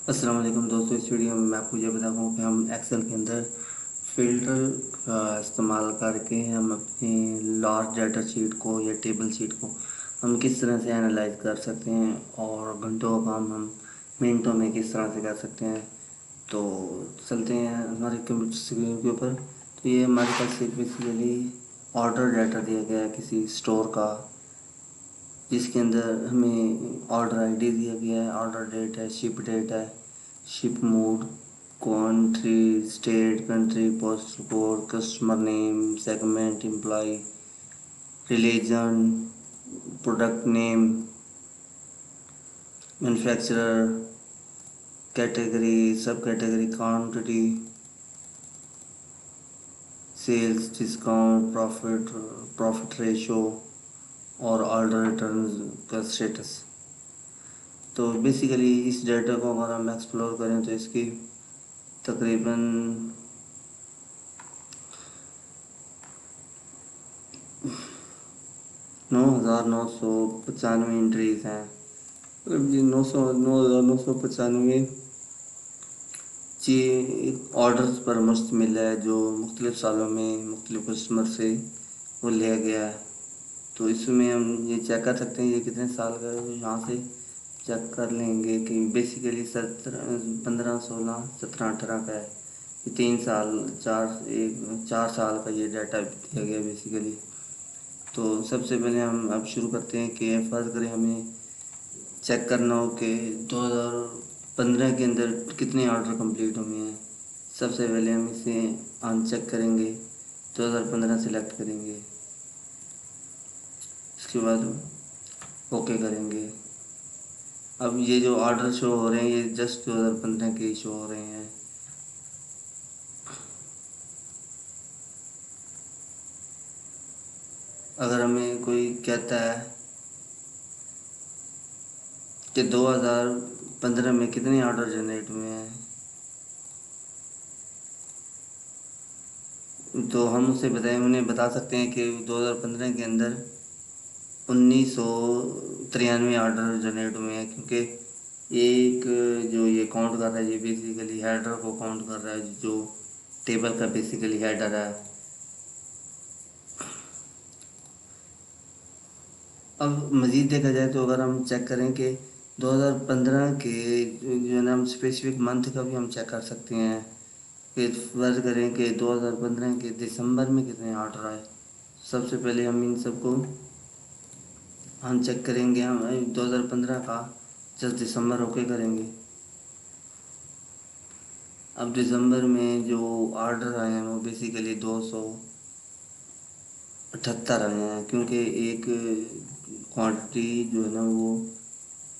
अस्सलाम वालेकुम दोस्तों। इस वीडियो में मैं आपको ये बताऊंगा कि हम एक्सेल के अंदर फ़िल्टर का इस्तेमाल करके हम अपनी लार्ज डाटा शीट को या टेबल शीट को हम किस तरह से एनालाइज कर सकते हैं और घंटों का काम हम मिनटों में किस तरह से कर सकते हैं। तो चलते हैं हमारे कंप्यूटर स्क्रीन के ऊपर। तो ये हमारे पास एक बेसिकली ऑर्डर डाटा दिया गया है किसी स्टोर का, जिसके अंदर हमें ऑर्डर आईडी दिया गया है, ऑर्डर डेट है, शिप डेट है, ship mode, country, state, country, postal code, customer name, segment, employ, region, product name, manufacturer, category, sub category, quantity, sales, discount, profit ratio और ऑर्डर रिटर्न का status. तो basically इस data को अगर हम explore करें तो इसकी तकरीबन 9,995 एंट्रीज हैं। मतलब ये 9,995 जी ऑर्डर्स पर मुश्तमिल है, जो मुख्तलिफ़ सालों में मुख्तलिफ़ कस्टमर से वो लिया गया है। तो इसमें हम ये चेक कर सकते हैं ये कितने साल का है। तो यहाँ से चेक कर लेंगे कि बेसिकली 15, 16, 17, 18 का है। ये 3 साल, 4 साल का ये डाटा दिया गया बेसिकली। तो सबसे पहले हम अब शुरू करते हैं कि फ़र्ज़ करें हमें चेक करना हो कि 2015 के अंदर कितने ऑर्डर कंप्लीट हुए हैं। सबसे पहले हम इसे अनचेक करेंगे, 2015 सेलेक्ट करेंगे, इसके बाद ओके करेंगे। अब ये जो ऑर्डर शो हो रहे हैं ये जस्ट 2015 के ही शो हो रहे हैं। अगर हमें कोई कहता है कि 2015 में कितने ऑर्डर जनरेट हुए हैं, तो हम उसे बताएं, उन्हें बता सकते हैं कि 2015 के अंदर 1993 ऑर्डर जनरेट हुए हैं। क्योंकि एक जो ये काउंट कर रहा है ये बेसिकली हेडर को काउंट कर रहा है, जो टेबल का बेसिकली हेडर है। अब मज़ीद देखा जाए तो अगर हम चेक करें कि 2015 के जो है ना, हम स्पेसिफिक मंथ का भी हम चेक कर सकते हैं कि फ़र्ज़ करें कि 2015 के दिसंबर में कितने ऑर्डर आए। सबसे पहले हम इन सबको हम चेक करेंगे। हम 2015 का जस्ट दिसंबर ओके करेंगे। अब दिसंबर में जो ऑर्डर आए हैं वो बेसिकली 278 आए हैं, क्योंकि एक क्वांटिटी जो है ना वो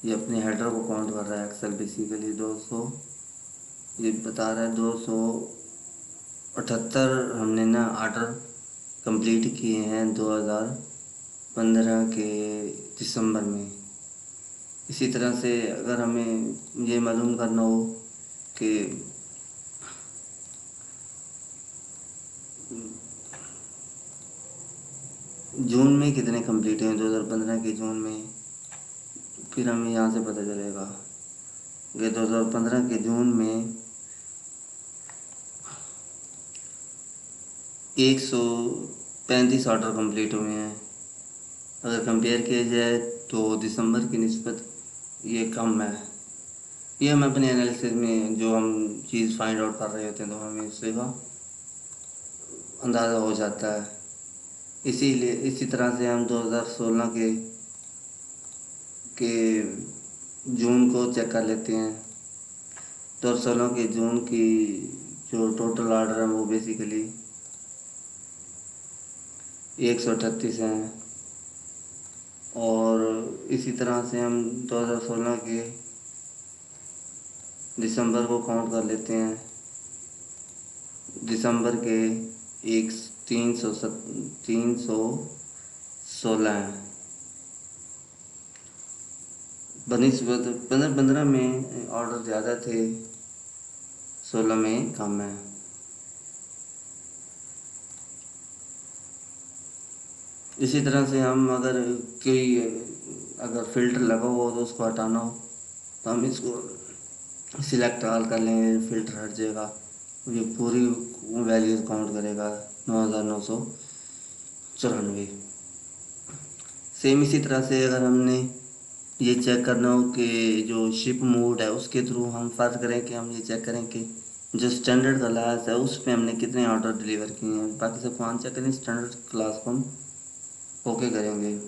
ये अपने हेडर को काउंट कर रहा है। एक्सेल बेसिकली 200 ये बता रहा है 278 हमने ना ऑर्डर कंप्लीट किए हैं 2015 के दिसंबर में। इसी तरह से अगर हमें ये मालूम करना हो कि जून में कितने कंप्लीट हुए 2015 के जून में, फिर हमें यहाँ से पता चलेगा कि 2015 के जून में 135 ऑर्डर कंप्लीट हुए हैं। अगर कंपेयर किया जाए तो दिसंबर की निस्बत ये कम है। ये हम अपने एनालिसिस में जो हम चीज़ फाइंड आउट कर रहे होते हैं तो हमें इससे का अंदाज़ा हो जाता है। इसीलिए इसी तरह से हम 2016 के जून को चेक कर लेते हैं। 2016 के जून की जो टोटल ऑर्डर है वो बेसिकली 138 हैं। और इसी तरह से हम 2016 के दिसंबर को काउंट कर लेते हैं। दिसंबर के एक 316 हैं बनिस्बत 15 में ऑर्डर ज़्यादा थे, 16 में कम है। इसी तरह से हम अगर फ़िल्टर लगा हुआ हो तो उसको हटाना हो तो हम इसको सिलेक्ट ऑल कर लेंगे, फ़िल्टर हट जाएगा, ये पूरी वैल्यूज़ काउंट करेगा 9994। सेम इसी तरह से अगर हमने ये चेक करना हो कि जो शिप मोड है उसके थ्रू हम फर्ज करें कि हम ये चेक करें कि जो स्टैंडर्ड क्लास है उस पे हमने कितने ऑर्डर डिलीवर किए हैं, बाकी सबको अनचेक करें, स्टैंडर्ड क्लास को हम ओके करेंगे।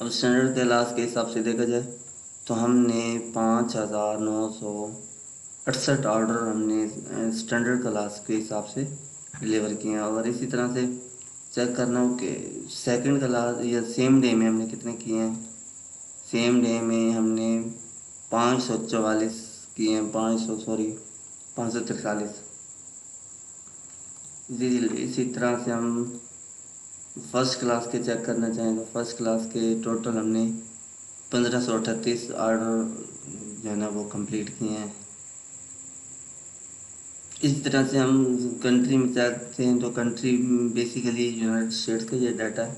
अब स्टैंडर्ड क्लास के हिसाब से देखा जाए तो हमने 5968 ऑर्डर हमने स्टैंडर्ड क्लास के हिसाब से डिलीवर किए हैं। अगर इसी तरह से चेक करना हो कि सेकंड क्लास या सेम डे में हमने कितने किए हैं, सेम डे में हमने 544 किए हैं, 543। इसी तरह से हम फर्स्ट क्लास के चेक करना चाहें तो फर्स्ट क्लास के टोटल हमने 1538 ऑर्डर जो है ना वो कंप्लीट किए हैं। इस तरह से हम कंट्री में चाहते हैं तो कंट्री बेसिकली यूनाइटेड स्टेट्स का ये डाटा है,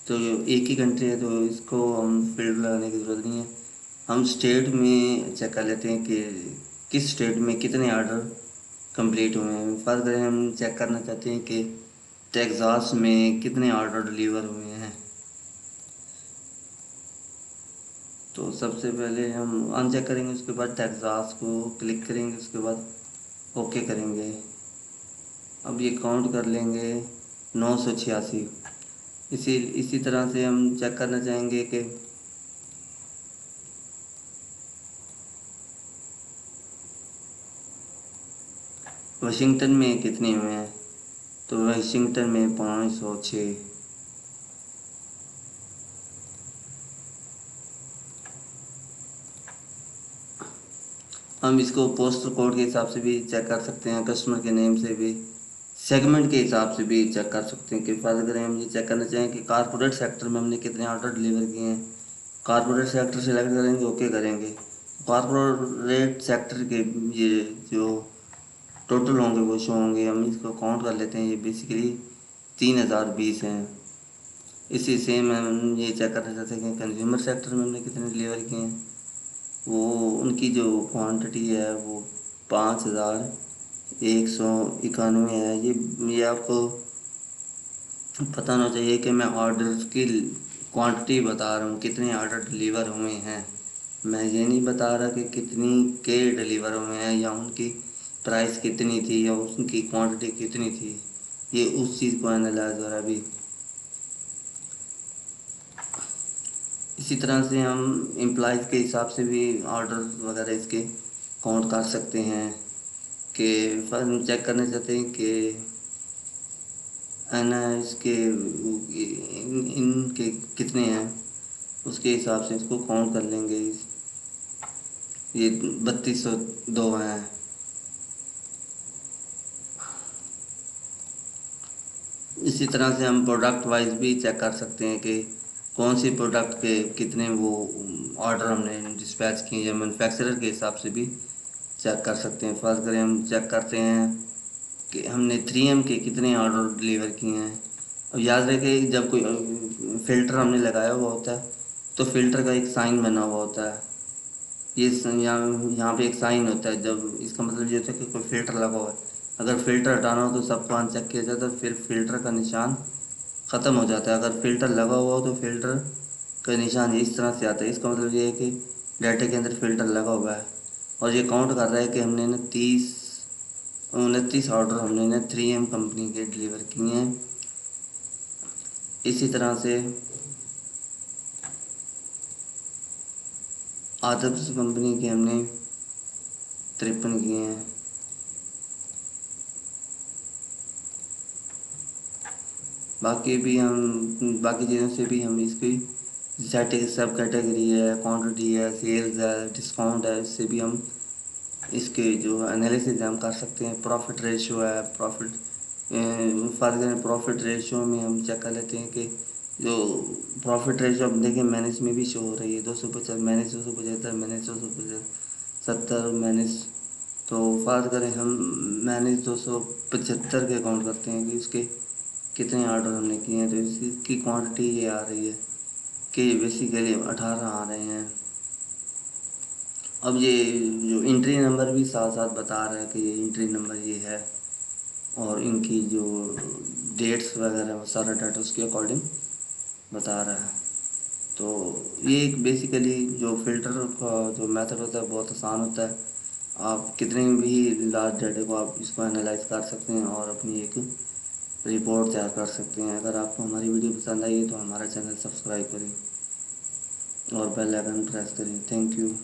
तो एक ही कंट्री है तो इसको हम फील्ड लगाने की ज़रूरत नहीं है। हम स्टेट में चेक कर लेते हैं कि किस स्टेट में कितने ऑर्डर कंप्लीट हुए हैं। फर्स्ट करें हम चेक करना चाहते हैं कि टेक्सास में कितने ऑर्डर डिलीवर हुए हैं। तो सबसे पहले हम अनचेक करेंगे, उसके बाद टेक्सास को क्लिक करेंगे, उसके बाद ओके करेंगे। अब ये काउंट कर लेंगे 986। इसी तरह से हम चेक करना चाहेंगे कि वाशिंगटन में कितने हुए हैं, तो वाशिंगटन में 506। हम इसको पोस्टल कोड के हिसाब से भी चेक कर सकते हैं, कस्टमर के नेम से भी, सेगमेंट के हिसाब से भी चेक कर सकते हैं। कि फर्ज करें हम ये चेक करना चाहें कि कारपोरेट सेक्टर में हमने कितने ऑर्डर डिलीवर किए हैं, कारपोरेट सेक्टर सेलेक्ट करेंगे, ओके करेंगे। कारपोरेट सेक्टर के ये जो टोटल होंगे वो शो होंगे, हम इसको काउंट कर लेते हैं, ये बेसिकली 3020 हैं। इसी सेम हम ये चेक करना चाहते हैं कि कंज्यूमर सेक्टर में हमने कितने डिलीवर किए हैं, वो उनकी जो क्वांटिटी है वो 5191 है। ये आपको पता होना चाहिए कि मैं ऑर्डर की क्वांटिटी बता रहा हूँ, कितने ऑर्डर डिलीवर हुए हैं। मैं ये नहीं बता रहा कि कितनी के डिलीवर हुए हैं या उनकी प्राइस कितनी थी या उनकी क्वांटिटी कितनी थी, ये उस चीज़ को एनालाइज हो रहा है अभी। इसी तरह से हम एम्प्लॉयज़ के हिसाब से भी ऑर्डर वगैरह इसके काउंट कर सकते हैं। कि हम चेक करना चाहते हैं कि है ना इसके इनके कितने हैं, उसके हिसाब से इसको काउंट कर लेंगे। ये 3202 हैं। इसी तरह से हम प्रोडक्ट वाइज भी चेक कर सकते हैं कि कौन सी प्रोडक्ट के कितने वो ऑर्डर हमने डिस्पैच किए हैं, मैन्युफैक्चरर के हिसाब से भी चेक कर सकते हैं। फर्स्ट करें हम चेक करते हैं कि हमने 3M के कितने ऑर्डर डिलीवर किए हैं। अब याद रखें जब कोई फ़िल्टर हमने लगाया हुआ होता है तो फ़िल्टर का एक साइन बना हुआ होता है, ये यहाँ पे एक साइन होता है, जब इसका मतलब ये होता है कि कोई फ़िल्टर लगा हुआ है। अगर फ़िल्टर हटाना हो तो सबको अनचेक किया जाता है, फिर फ़िल्टर का निशान ख़त्म हो जाता है। अगर फ़िल्टर लगा हुआ हो तो फ़िल्टर का निशान इस तरह से आता है, इसका मतलब ये है कि डाटा के अंदर फ़िल्टर लगा हुआ है। और ये काउंट कर रहा है कि हमने ना 29 ऑर्डर हमने ना 3M कंपनी के डिलीवर किए हैं। इसी तरह से आदर्श कंपनी के हमने 53 किए हैं। बाकी चीज़ों से भी हम इसकी सब कैटेगरी है, क्वांटिटी है, सेल्स है, डिस्काउंट है, इससे भी हम इसके जो एनालिसिस हम कर सकते हैं। प्रॉफिट रेशियो है, प्रॉफिट रेशियो में हम चेक कर लेते हैं कि जो प्रॉफिट रेशियो अब देखिए मैनेज में भी शो हो रही है, 250 मैनेज 275 मैनेज 270 मैनेज। तो फर्ज करें हम मैनेज 275 के अकाउंट करते हैं कि इसके कितने ऑर्डर हमने किए हैं, तो इसकी क्वांटिटी ये आ रही है कि बेसिकली 18 आ रहे हैं। अब ये जो एंट्री नंबर भी साथ साथ बता रहा है कि ये एंट्री नंबर ये है, और इनकी जो डेट्स वगैरह वो सारा डाटा उसके अकॉर्डिंग बता रहा है। तो ये एक बेसिकली जो फ़िल्टर का जो मेथड होता है बहुत आसान होता है। आप कितने भी लार्ज डाटा को आप इसको एनालाइज कर सकते हैं और अपनी एक रिपोर्ट तैयार कर सकते हैं। अगर आपको हमारी वीडियो पसंद आई है तो हमारा चैनल सब्सक्राइब करें और बेल आइकन प्रेस करें। Thank you.